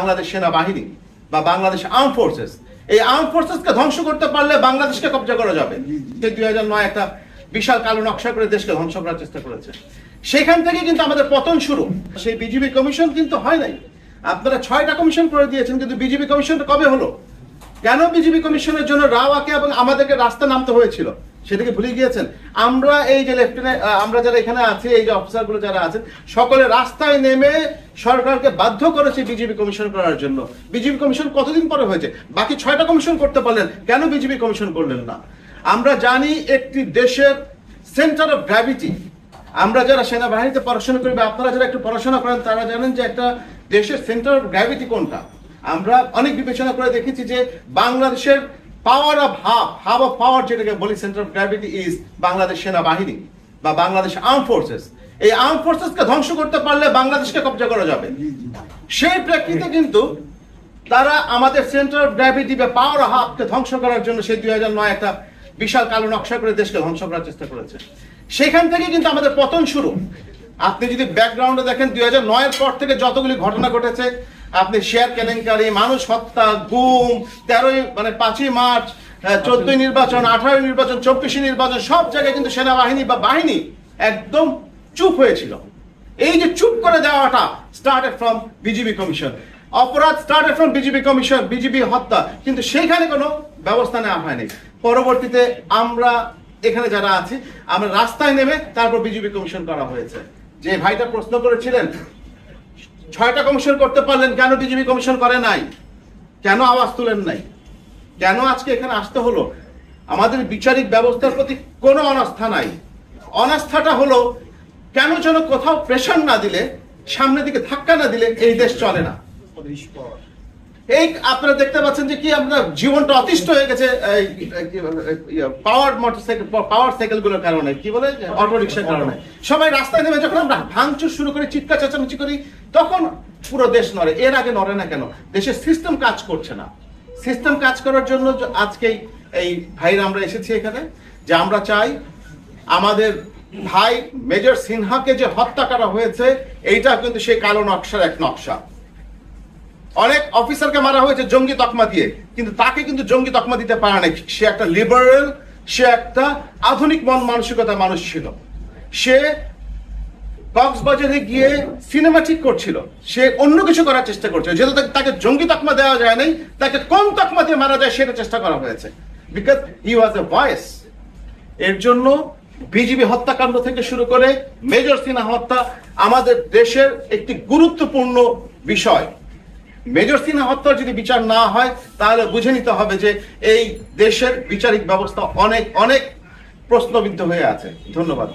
বাংলাদেশ সেনাবাহিনী বা Bangladesh arm forces, এই আর্ম ফোর্সেসকে ধ্বংস করতে পারলে বাংলাদেশকে কব্জা করা যাবে। 2009 একটা বিশাল কালো নকশা করে দেশকে ধ্বংস করার চেষ্টা করেছে। সেখান থেকে কিন্তু আমাদের পতন শুরু। সেই বিজিবি কমিশন কিন্তু হয় নাই। আপনারা 6টা কমিশন করে দিয়েছেন, কিন্তু বিজিবি কমিশনটা কবে হলো? কেন বিজিবি কমিশনের জন্য রাওয়াকে এবং আমাদেরকে রাস্তা নামতে হয়েছিল সেটাকে ভুলে গিয়েছেন? আমরা এই যে লেফটেন্যান্ট, আমরা যারা এখানে আছি, এই যে অফিসারগুলো যারা আছেন, সকলে রাস্তায় নেমে সরকারকে বাধ্য করেছে বিজিবি কমিশন করার জন্য। বিজিবি কমিশন কতদিন পরে হয়েছে? বাকি 6টা কমিশন করতে পারলেন, কেন বিজিবি কমিশন করলেন না? আমরা জানি একটি দেশের সেন্টার অফ গ্র্যাভিটি, আমরা যারা সেনাবাহিনীতে পড়াশোনা করি বা আপনারা যারা একটু পড়াশোনা করেন তারা জানেন যে একটা দেশের সেন্টার অফ গ্র্যাভিটি কোনটা। আমরা অনেক বিবেচনা করে দেখেছি যে বাংলাদেশের power of hub of power যেটাকে বলি, centre of gravity is Bangladesh সেনাবাহিনী বা বাংলাদেশ আর্ম ফোর্সেস। এই আর্ম ফোর্সেসকে ধ্বংস করতে পারলে বাংলাদেশকে কব্জা করা যাবে। সেই প্রেক্ষিতে কিন্তু তারা আমাদের সেন্টার অফ গ্র্যাভিটি বা পাওয়ার হাবকে ধ্বংস করার জন্য সেই 2009 একটা বিশাল কালো নকশা করে দেশকে ধ্বংস করার চেষ্টা করেছে। সেখান থেকে কিন্তু আমাদের পতন শুরু। আপনি যদি ব্যাকগ্রাউন্ডে দেখেন, 2009 এর পর থেকে যতগুলি ঘটনা ঘটেছে, আপনি শেয়ার কেলেঙ্কারি, মানুষ হত্যা, গুম, 5ই মার্চ, 14 নির্বাচন, 18 নির্বাচন, 24 নির্বাচন, সব জায়গায় কিন্তু সেনাবাহিনী বা বাহিনী একদম চুপ হয়েছিল। এই যে চুপ করে দেওয়াটা স্টার্টেড ফ্রম বিজিবি কমিশন। অপরাধ started from BGB commission, BGB হত্যা, কিন্তু সেইখানে কোনো ব্যবস্থা নেওয়া হয়নি। পরবর্তীতে আমরা এখানে যারা আছি, আমরা রাস্তায় নেমে তারপর বিজিবি কমিশন করা হয়েছে। যে ভাইটা প্রশ্ন করেছিলেন 6টা কমিশন করতে পারলেন, কেন বিজিবি কমিশন করে নাই? কেন আওয়াজ তুলেন নাই? কেন আজকে এখানে আসতে হলো? আমাদের বিচারিক ব্যবস্থার প্রতি কোনো অনাস্থা নাই। অনাস্থাটা হলো কেন যেন কোথাও প্রেশার না দিলে, সামনের দিকে ধাক্কা না দিলে এই দেশ চলে না। এই আপনারা দেখতে পাচ্ছেন যে কি আমরা জীবনটা অতিষ্ঠ হয়ে গেছে পাওয়ার মোটরসাইকেল, পাওয়ার সাইকেল গুলোর কারণে, কি বলে অটো রিক্সার কারণে। সবাই রাস্তায় নেমে যখন আমরা ভাঙচুর শুরু করি, চিৎকার চেঁচামেচি করি, তখন পুরো দেশ নড়ে। এর আগে নড়ে না কেন? দেশের সিস্টেম কাজ করছে না। সিস্টেম কাজ করার জন্য আজকেই এই ভাইরা আমরা এসেছি এখানে, যে আমরা চাই আমাদের ভাই মেজর সিনহাকে যে হত্যা করা হয়েছে, এইটা কিন্তু সেই কালো নকশার এক নকশা। অনেক অফিসারকে মারা হয়েছে জঙ্গি তকমা দিয়ে, কিন্তু তাকে কিন্তু জঙ্গি তকমা দিতে পারে নাই। সে একটা লিবারেল, সে একটা আধুনিক মন মানসিকতার মানুষ ছিল। সে কক্সবাজারে গিয়ে সিনেমা ঠিক করছিল, সে অন্য কিছু করার চেষ্টা করছিল। যেহেতু তাকে জঙ্গি তকমা দেওয়া যায় নাই, তাকে কোন তকমা দিয়ে মারা যায় সেটা চেষ্টা করা হয়েছে, because he was A voice. এর জন্য বিজিবি হত্যাকাণ্ড থেকে শুরু করে মেজর সিনহা হত্যা আমাদের দেশের একটি গুরুত্বপূর্ণ বিষয়। মেজর সিনহা হত্যার যদি বিচার না হয়, তাহলে বুঝে নিতে হবে যে এই দেশের বিচারিক ব্যবস্থা অনেক অনেক প্রশ্নবিদ্ধ হয়ে আছে। ধন্যবাদ।